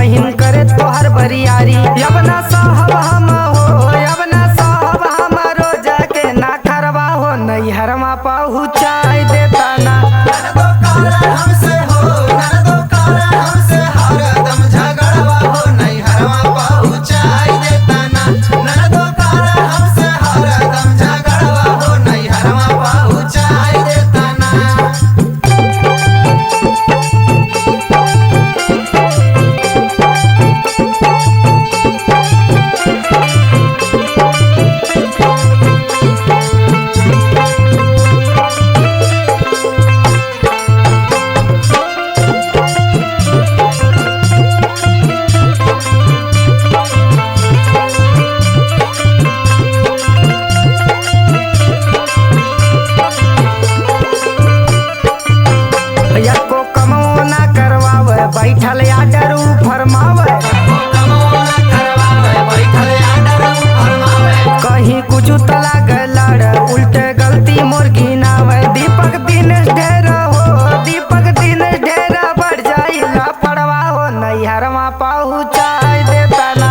बहिन करे तोहर बरियारी। अब ना साहब हम हो, अब ना साहब हमारो जाके ना खरवा हो, नैहरमा पहुँचाई देता ना। हमसे हो ननदो काला हमसे हरदम झगड़वा हो, नैहरवा पहुँचाई देता ना। ननदो काला हमसे हरदम झगड़वा हो, नैहरवा पहुँचाई देता ना। को कमो ना करवावे बैठल आडर फरमावे। कहीं कुछ तला गलड़ उल्टे गलती मुर्गी नावे। दीपक दिन ढेर हो, दीपक दिन ढेर बढ़ जाई लापरवा हो, नैहरमा पहुँचाई देता ना।